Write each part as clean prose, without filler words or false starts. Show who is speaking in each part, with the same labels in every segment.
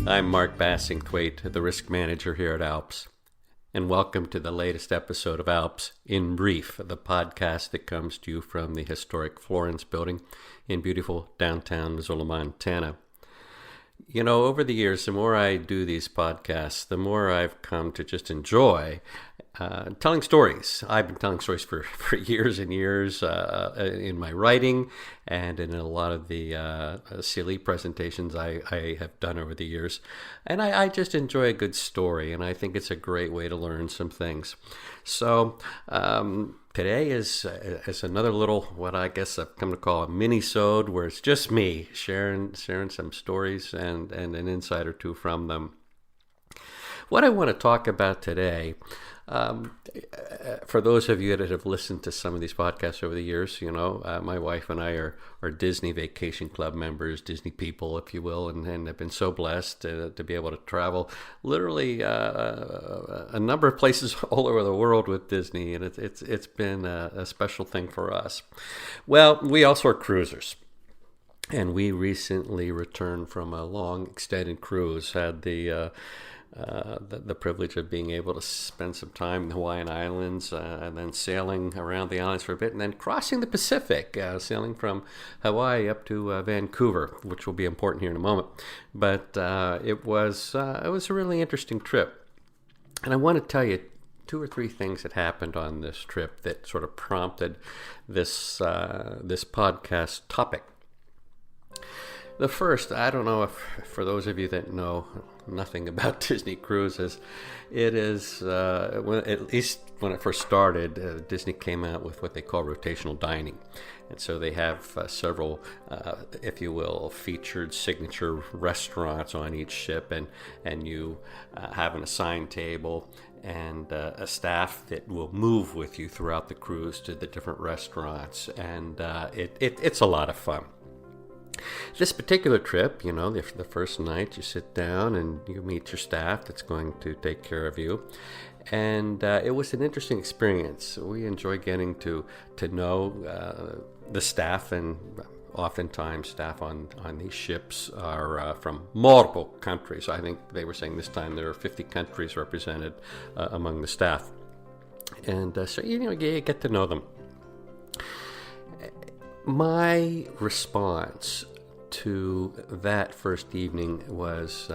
Speaker 1: I'm Mark Bassingthwaite, the risk manager here at ALPS, and welcome to the latest episode of ALPS In Brief, the podcast that comes to you from the historic Florence building in beautiful downtown Missoula, Montana. You know, over the years, the more I do these podcasts, the more I've come to just enjoy telling stories. I've been telling stories for years and years in my writing and in a lot of the silly presentations I have done over the years. And I just enjoy a good story, and I think it's a great way to learn some things. So today is another little, what I guess I've come to call a mini-sode, where it's just me sharing some stories and an insight or two from them. What I want to talk about today, for those of you that have listened to some of these podcasts over the years, you know, my wife and I are Disney Vacation Club members, Disney people, if you will, and have been so blessed to be able to travel literally a number of places all over the world with Disney, and it's been a special thing for us. Well, we also are cruisers. And we recently returned from a long extended cruise, had the privilege of being able to spend some time in the Hawaiian Islands and then sailing around the islands for a bit and then crossing the Pacific, sailing from Hawaii up to Vancouver, which will be important here in a moment. But it was a really interesting trip. And I want to tell you two or three things that happened on this trip that sort of prompted this podcast topic. The first, I don't know if for those of you that know nothing about Disney cruises, it is, at least when it first started, Disney came out with what they call rotational dining. And so they have several, if you will, featured signature restaurants on each ship, and you have an assigned table and a staff that will move with you throughout the cruise to the different restaurants. And it's a lot of fun. This particular trip, you know, the first night you sit down and you meet your staff that's going to take care of you. And it was an interesting experience. We enjoy getting to know the staff, and oftentimes staff on these ships are from multiple countries. I think they were saying this time there are 50 countries represented among the staff. And so, you know, you get to know them. My response to that first evening was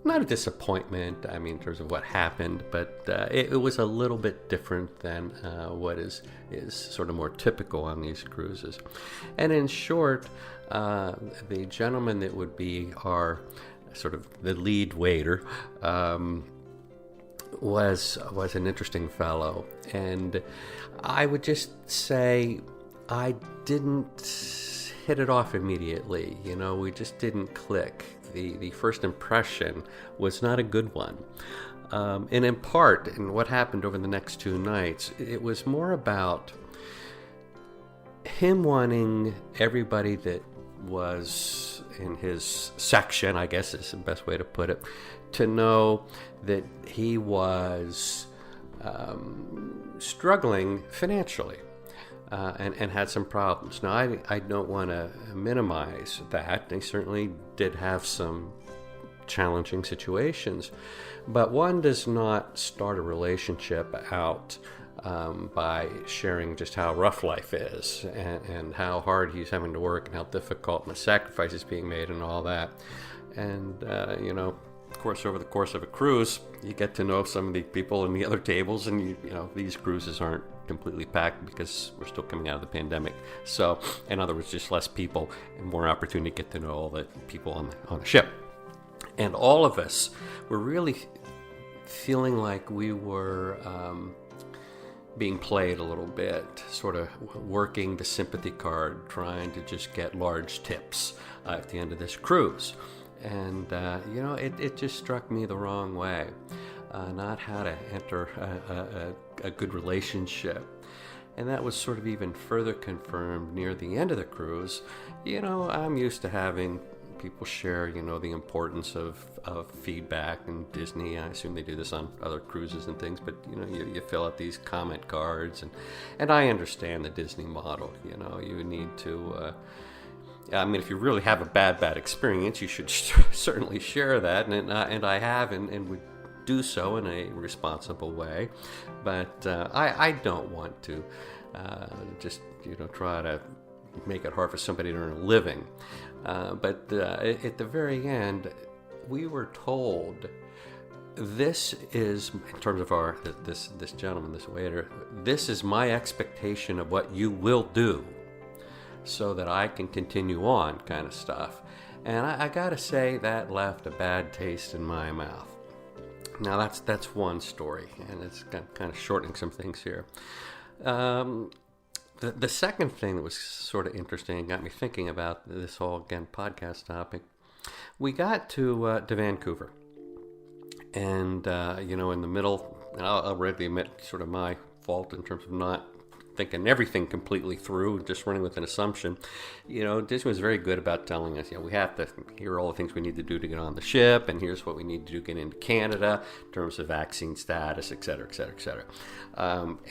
Speaker 1: not a disappointment, I mean, in terms of what happened, but it was a little bit different than what is sort of more typical on these cruises. And in short, the gentleman that would be our sort of the lead waiter was an interesting fellow. And I would just say I didn't hit it off immediately. You know, we just didn't click. The first impression was not a good one. And in part, in what happened over the next two nights, it was more about him wanting everybody that was in his section, I guess is the best way to put it, to know that he was struggling financially. And had some problems. Now, I don't want to minimize that. They certainly did have some challenging situations. But one does not start a relationship out by sharing just how rough life is and how hard he's having to work and how difficult and the sacrifices being made and all that. And, you know, of course, over the course of a cruise, you get to know some of the people in the other tables, and you know, these cruises aren't completely packed because we're still coming out of the pandemic. So, in other words, just less people and more opportunity to get to know all the people on the ship. And all of us were really feeling like we were being played a little bit, sort of working the sympathy card, trying to just get large tips at the end of this cruise. And, you know, it just struck me the wrong way, not how to enter a good relationship. And that was sort of even further confirmed near the end of the cruise. You know, I'm used to having people share, you know, the importance of feedback and Disney. I assume they do this on other cruises and things, but, you know, you fill out these comment cards, and I understand the Disney model. You know, you need to I mean, if you really have a bad experience, you should certainly share that, and I have, and would do so in a responsible way. But I don't want to just try to make it hard for somebody to earn a living. But at the very end, we were told, this is, in terms of this gentleman, this waiter, this is my expectation of what you will do, so that I can continue on, kind of stuff. And I gotta say, that left a bad taste in my mouth. Now that's one story, and it's kind of shortening some things here. The second thing that was sort of interesting, got me thinking about this whole, again, podcast topic. We got to Vancouver, and in the middle, and I'll readily admit, sort of my fault in terms of not thinking everything completely through, just running with an assumption. Disney was very good about telling us, we have to, here are all the things we need to do to get on the ship, and here's what we need to do to get into Canada in terms of vaccine status, et cetera, et cetera, et cetera.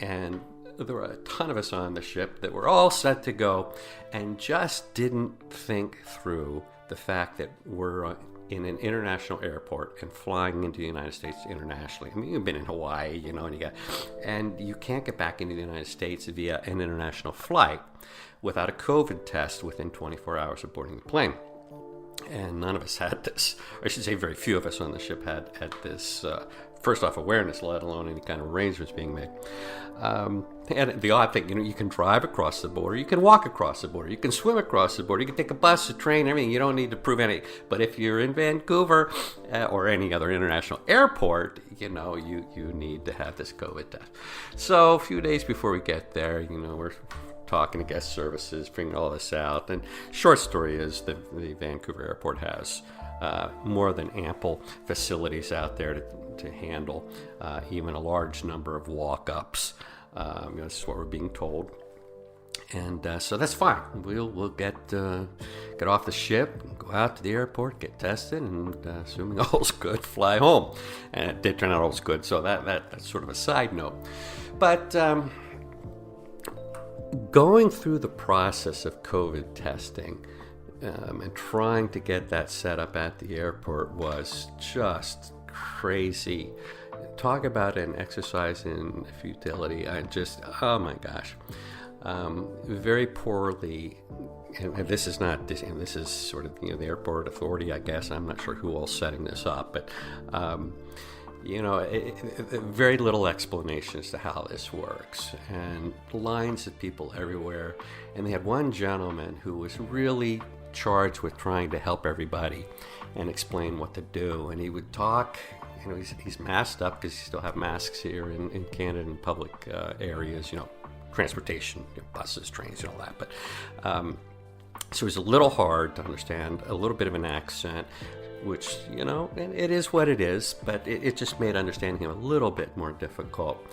Speaker 1: And there were a ton of us on the ship that were all set to go and just didn't think through the fact that we're in an international airport and flying into the United States internationally. I mean, you've been in Hawaii, and you can't get back into the United States via an international flight without a COVID test within 24 hours of boarding the plane. And none of us had this. Or I should say, very few of us on the ship had this, first off, awareness, let alone any kind of arrangements being made. And the odd thing, you can drive across the border, you can walk across the border, you can swim across the border, you can take a bus, a train, everything. You don't need to prove anything. But if you're in Vancouver or any other international airport, you need to have this COVID test. So a few days before we get there, we're talking to guest services, figuring all this out. And short story is the Vancouver airport has more than ample facilities out there to handle even a large number of walk-ups. This is what we're being told, and so that's fine. We'll get off the ship, go out to the airport, get tested, and assuming all's good, fly home. And it did turn out all's good, so that's sort of a side note. But going through the process of COVID testing and trying to get that set up at the airport was just crazy. Talk about an exercise in futility. Oh my gosh. Very poorly, and this is not Disney, this is sort of the airport authority, I guess. I'm not sure who all's setting this up, but very little explanation as to how this works, and lines of people everywhere. And they had one gentleman who was really charged with trying to help everybody and explain what to do, and he would talk. He's masked up because you still have masks here in Canada in public areas, transportation, buses, trains, and all that. But so it was a little hard to understand, a little bit of an accent, which, it is what it is, but it just made understanding him a little bit more difficult.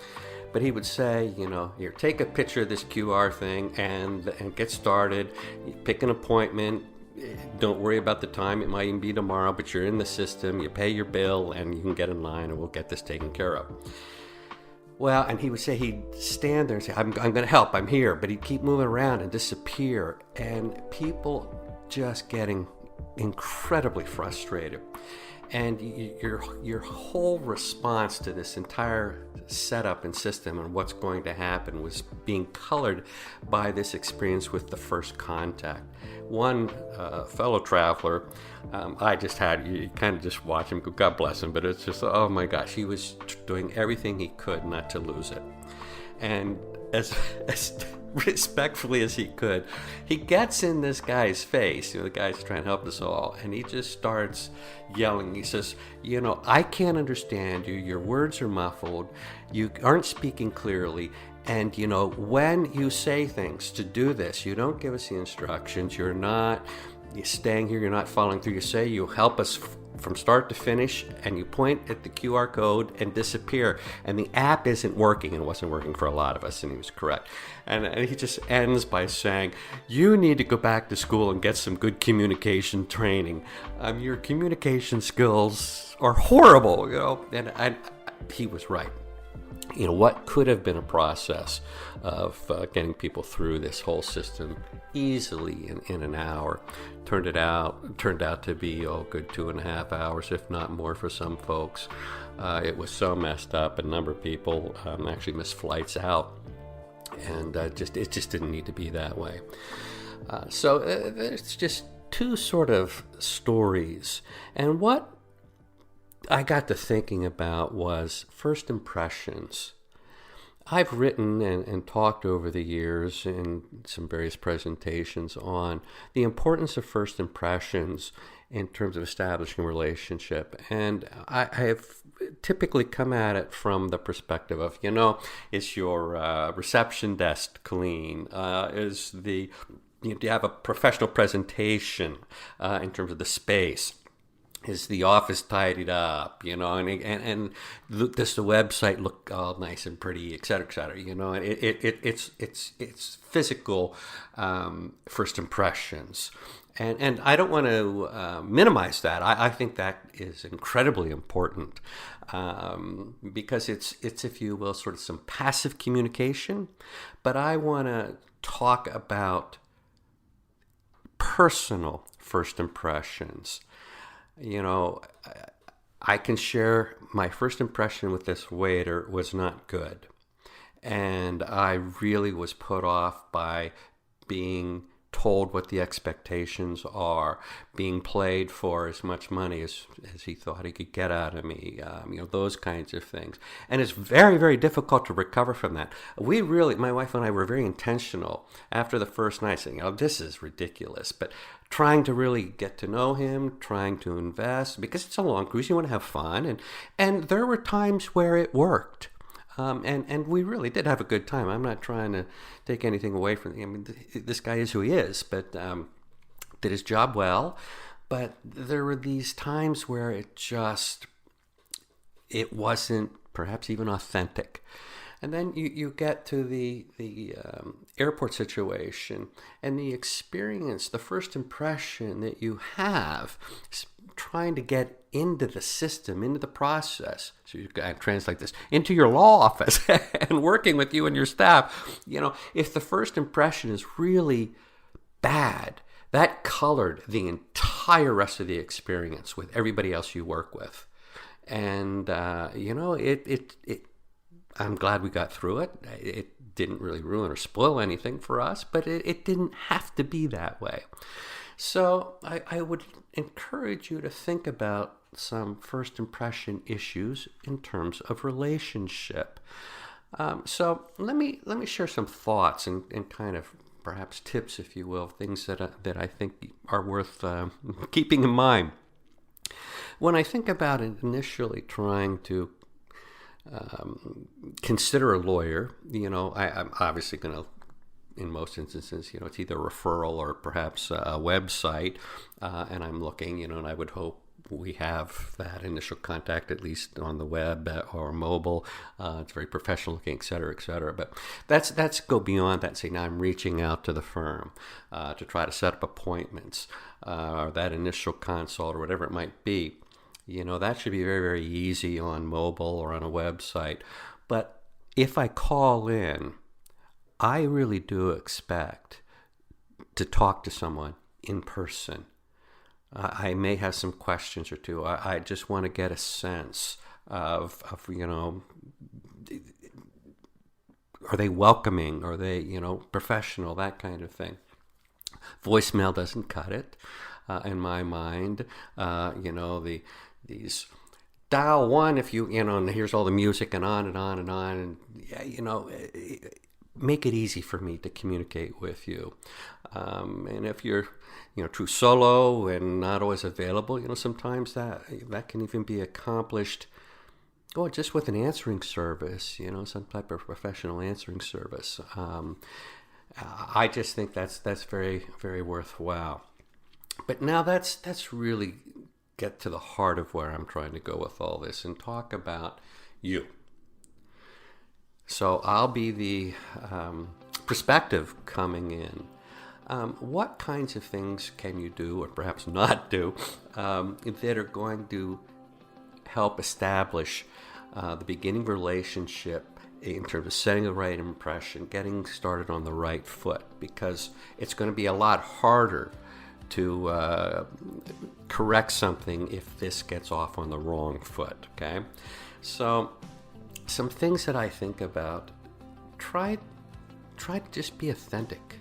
Speaker 1: But he would say, here, take a picture of this QR thing and get started, pick an appointment. Don't worry about the time. It might even be tomorrow, but you're in the system. You pay your bill, and you can get in line, and we'll get this taken care of. Well, and he would say, he'd stand there and say, I'm going to help. I'm here. But he'd keep moving around and disappear. And people just getting incredibly frustrated. And your whole response to this entire setup and system and what's going to happen was being colored by this experience with the first contact. One fellow traveler, I just had, you kind of just watch him go, God bless him, but it's just, oh my gosh, he was doing everything he could not to lose it. And as respectfully as he could, he gets in this guy's face, the guy's trying to help us all, and he just starts yelling. He says, I can't understand you, your words are muffled, you aren't speaking clearly, and when you say things to do this, you don't give us the instructions, you're staying here, you're not following through, you say you help us from start to finish, and you point at the QR code and disappear, and the app isn't working, and it wasn't working for a lot of us, and he was correct. And he just ends by saying, you need to go back to school and get some good communication training. Your communication skills are horrible, and he was right. what could have been a process of getting people through this whole system easily in an hour turned out to be good 2.5 hours, if not more, for some folks. It was so messed up. A number of people actually missed flights out, and it just didn't need to be that way. So there's just two sort of stories, and what I got to thinking about was first impressions. I've written and talked over the years in some various presentations on the importance of first impressions in terms of establishing a relationship. And I have typically come at it from the perspective of, is your reception desk clean? Do you have a professional presentation in terms of the space? Is the office tidied up, and does the website look all nice and pretty, et cetera, et cetera, it's physical first impressions. And I don't want to minimize that. I think that is incredibly important because it's, if you will, sort of some passive communication. But I want to talk about personal first impressions. I can share my first impression with this waiter was not good. And I really was put off by being told what the expectations are, being played for as much money as he thought he could get out of me, those kinds of things. And it's very, very difficult to recover from that. My wife and I were very intentional after the first night saying, this is ridiculous, but trying to really get to know him, trying to invest, because it's a long cruise, you want to have fun. And there were times where it worked. And we really did have a good time. I'm not trying to take anything away from him. I mean, this guy is who he is, but did his job well. But there were these times where it wasn't perhaps even authentic. And then you get to the airport situation, and the experience, the first impression that you have trying to get into the system, into the process. So you can translate this into your law office and working with you and your staff. If the first impression is really bad, that colored the entire rest of the experience with everybody else you work with. And, I'm glad we got through it. It didn't really ruin or spoil anything for us, but it didn't have to be that way. So I would encourage you to think about some first impression issues in terms of relationship. So let me share some thoughts and kind of perhaps tips, if you will, things that I think are worth keeping in mind. When I think about it, initially trying to consider a lawyer, I'm obviously going to, in most instances, it's either a referral or perhaps a website, and I'm looking, and I would hope we have that initial contact at least on the web or mobile. It's very professional looking, et cetera, et cetera. But that's go beyond that. Say, now I'm reaching out to the firm to try to set up appointments or that initial consult or whatever it might be. That should be very, very easy on mobile or on a website. But if I call in, I really do expect to talk to someone in person. I may have some questions or two. I just want to get a sense of are they welcoming? Are they, professional? That kind of thing. Voicemail doesn't cut it, in my mind. These dial one if and here's all the music and on and on and on. And, make it easy for me to communicate with you. And if you're, true solo and not always available, sometimes that can even be accomplished, just with an answering service, some type of professional answering service. I just think that's very, very worthwhile. But now that's really get to the heart of where I'm trying to go with all this and talk about you. So I'll be the perspective coming in. What kinds of things can you do, or perhaps not do, that are going to help establish the beginning relationship in terms of setting the right impression, getting started on the right foot, because it's going to be a lot harder to correct something if this gets off on the wrong foot, okay? So some things that I think about, try to just be authentic.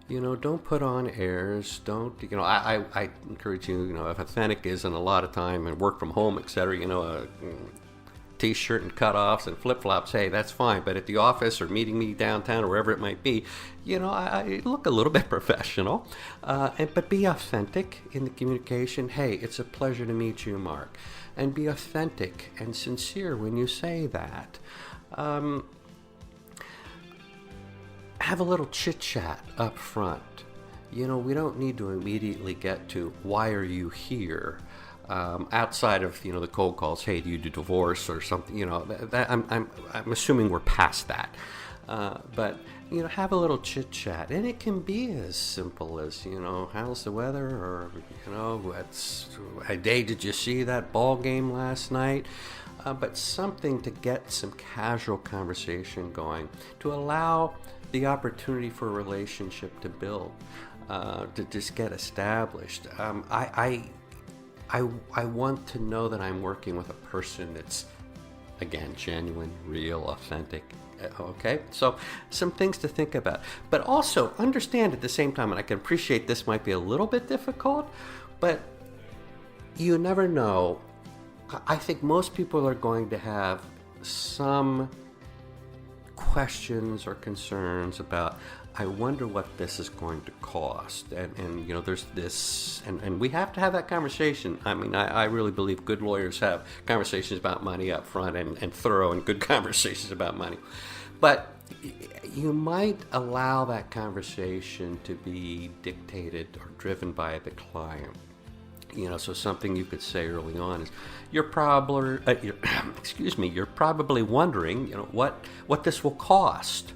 Speaker 1: Don't put on airs. Don't, I encourage you, if authentic isn't a lot of time and work from home, etc., a t-shirt and cutoffs and flip-flops, hey, that's fine. But at the office or meeting me downtown or wherever it might be, I look a little bit professional, but be authentic in the communication. Hey, it's a pleasure to meet you, Mark. And be authentic and sincere when you say that. Have a little chit-chat up front. We don't need to immediately get to, why are you here? Outside of, the cold calls, hey, do you do divorce or something, that I'm assuming we're past that. But, have a little chit-chat. And it can be as simple as, how's the weather? Or, what day did you see that ball game last night? But something to get some casual conversation going, to allow the opportunity for a relationship to build, to just get established. I want to know that I'm working with a person that's, again, genuine, real, authentic. Okay, so some things to think about, but also understand at the same time, and I can appreciate this might be a little bit difficult, but you never know. I think most people are going to have some questions or concerns about, I wonder what this is going to cost. And there's this, and we have to have that conversation. I mean, I really believe good lawyers have conversations about money up front, and thorough and good conversations about money. But you might allow that conversation to be dictated or driven by the client. So something you could say early on is, you're probably wondering, what this will cost.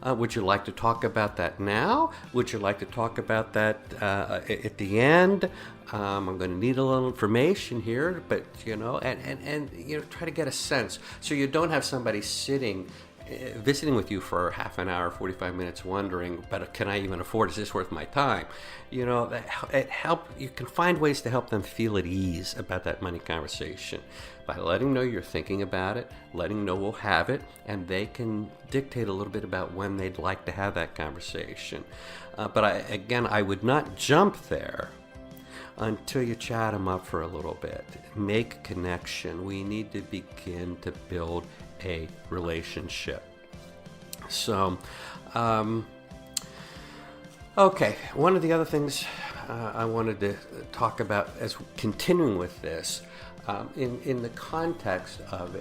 Speaker 1: Would you like to talk about that now? Would you like to talk about that at the end? I'm going to need a little information here, but and try to get a sense, so you don't have somebody visiting with you for half an hour, 45 minutes, wondering, but can I even afford? Is this worth my time? You can find ways to help them feel at ease about that money conversation by letting them know you're thinking about it, letting them know we'll have it, and they can dictate a little bit about when they'd like to have that conversation. But I would not jump there until you chat them up for a little bit. Make connection. We need to begin to build a relationship. So, okay, one of the other things I wanted to talk about as continuing with this, in the context of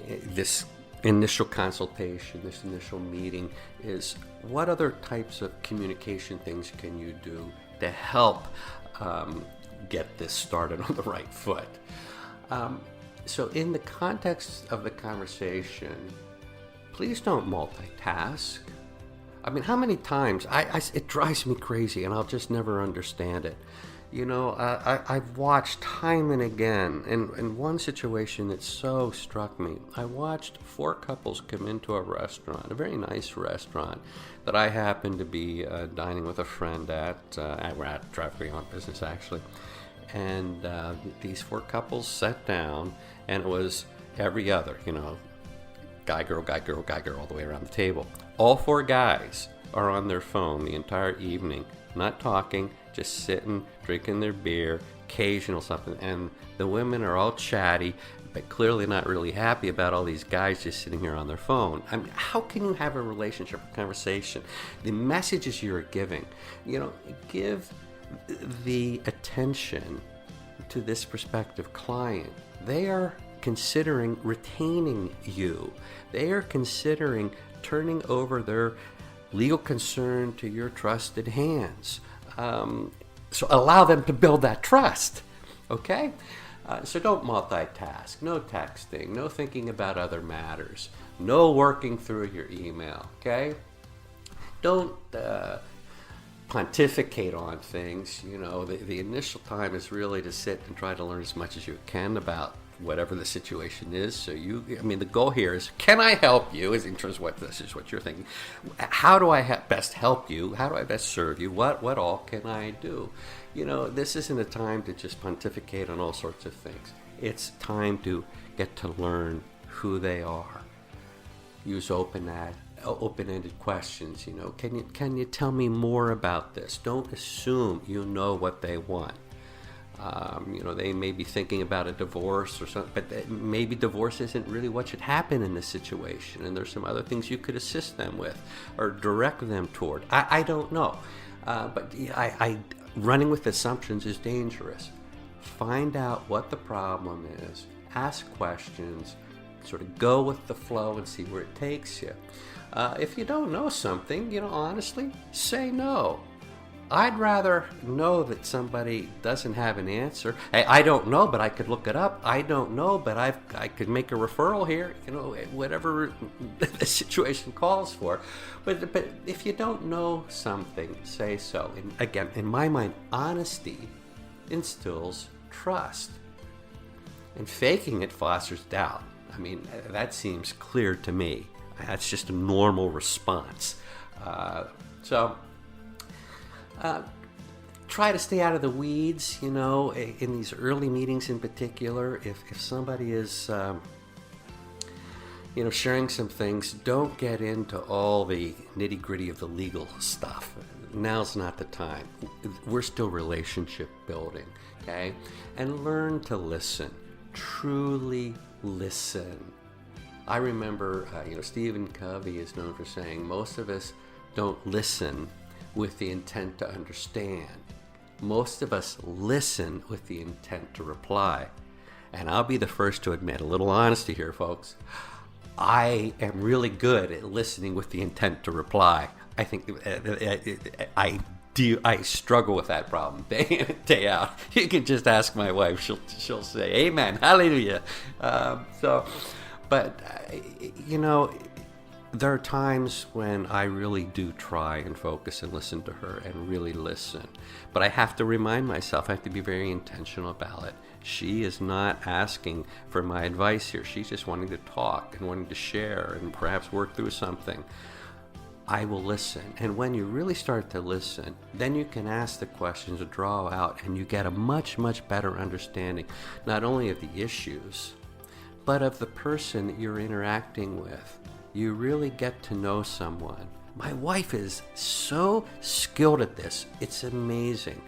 Speaker 1: this initial consultation, this initial meeting, is what other types of communication things can you do to help get this started on the right foot? So in the context of the conversation, please don't multitask. I mean, how many times, it drives me crazy, and I'll just never understand it. I've watched time and again, and one situation that so struck me, I watched 4 couples come into a restaurant, a very nice restaurant, that I happened to be dining with a friend at. We're at traveling on business, actually. And these 4 couples sat down, and it was every other, guy, girl, guy, girl, guy, girl, all the way around the table. All 4 guys are on their phone the entire evening, not talking, just sitting, drinking their beer, occasional something. And the women are all chatty, but clearly not really happy about all these guys just sitting here on their phone. I mean, how can you have a relationship or conversation? The messages you're giving, give the attention to this prospective client. They are considering retaining you. They are considering turning over their legal concern to your trusted hands. So allow them to build that trust, okay? So don't multitask, no texting, no thinking about other matters, no working through your email, okay? Don't pontificate on things. The initial time is really to sit and try to learn as much as you can about whatever the situation is. So the goal here is, can I help you? Is in terms of what this is what you're thinking. How do I best help you? How do I best serve you? What all can I do? This isn't a time to just pontificate on all sorts of things. It's time to get to learn who they are. Use open-ended questions. Can you tell me more about this? Don't assume you know what they want. They may be thinking about a divorce or something, but maybe divorce isn't really what should happen in this situation, and there's some other things you could assist them with or direct them toward. I don't know, but running with assumptions is dangerous. Find out what the problem is, ask questions, sort of go with the flow and see where it takes you. If you don't know something, honestly, say no. I'd rather know that somebody doesn't have an answer. Hey, I don't know, but I could look it up. I don't know, but I could make a referral here, whatever the situation calls for. But if you don't know something, say so. And again, in my mind, honesty instills trust. And faking it fosters doubt. That seems clear to me. That's just a normal response. Try to stay out of the weeds, in these early meetings in particular. If somebody is, sharing some things, don't get into all the nitty-gritty of the legal stuff. Now's not the time. We're still relationship building, okay? And learn to listen. Truly listen. I remember, Stephen Covey is known for saying, most of us don't listen with the intent to understand. Most of us listen with the intent to reply. And I'll be the first to admit, a little honesty here, folks, I am really good at listening with the intent to reply. I think I struggle with that problem day in and day out. You can just ask my wife; she'll say, "Amen, hallelujah." There are times when I really do try and focus and listen to her and really listen. But I have to remind myself, I have to be very intentional about it. She is not asking for my advice here. She's just wanting to talk and wanting to share and perhaps work through something. I will listen. And when you really start to listen, then you can ask the questions to draw out, and you get a much, much better understanding, not only of the issues, but of the person that you're interacting with. You really get to know someone. My wife is so skilled at this. It's amazing.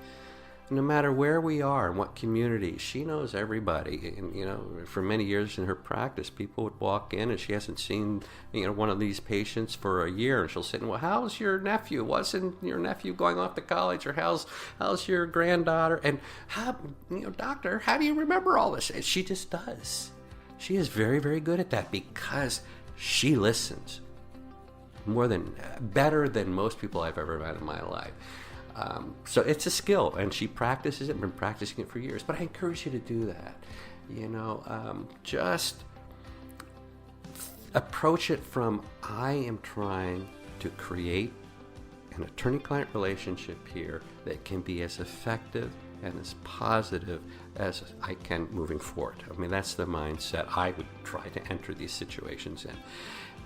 Speaker 1: No matter where we are and what community, she knows everybody. And, for many years in her practice, people would walk in and she hasn't seen, one of these patients for a year. And she'll say, well, how's your nephew? Wasn't your nephew going off to college? Or how's your granddaughter? And, doctor, how do you remember all this? And she just does. She is very, very good at that because she listens better than most people I've ever met in my life. So it's a skill, and she practices it and been practicing it for years. But I encourage you to do that. Just approach it from, I am trying to create an attorney-client relationship here that can be as effective and as positive as I can moving forward. That's the mindset I would try to enter these situations in.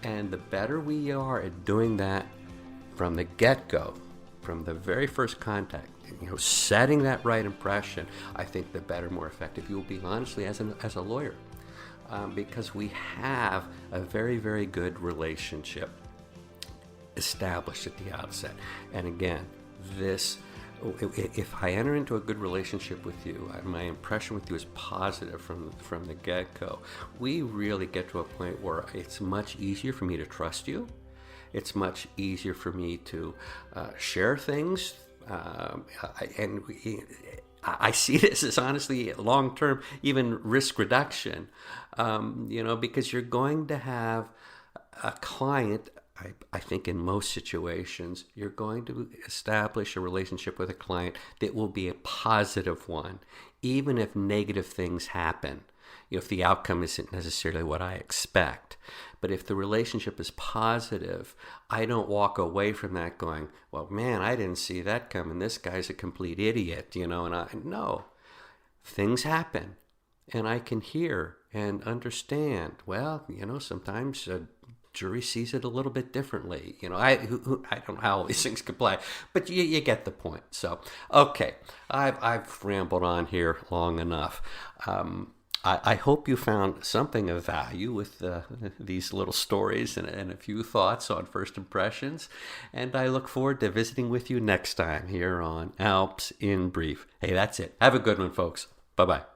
Speaker 1: And the better we are at doing that from the get-go, from the very first contact, setting that right impression, I think the better, more effective you'll be, honestly, as a lawyer. Because we have a very, very good relationship established at the outset. And again, if I enter into a good relationship with you, my impression with you is positive from the get-go, we really get to a point where it's much easier for me to trust you. It's much easier for me to share things. I see this as, honestly, long-term, even risk reduction, because you're going to have a client. I think in most situations, you're going to establish a relationship with a client that will be a positive one, even if negative things happen. If the outcome isn't necessarily what I expect. But if the relationship is positive, I don't walk away from that going, well, man, I didn't see that coming. This guy's a complete idiot, no. Things happen. and I can hear and understand. Well, sometimes a jury sees it a little bit differently. I don't know how all these things can play, but you get the point. So, okay, I've rambled on here long enough. I hope you found something of value with these little stories and a few thoughts on first impressions. And I look forward to visiting with you next time here on ALPS In Brief. Hey, that's it. Have a good one, folks. Bye-bye.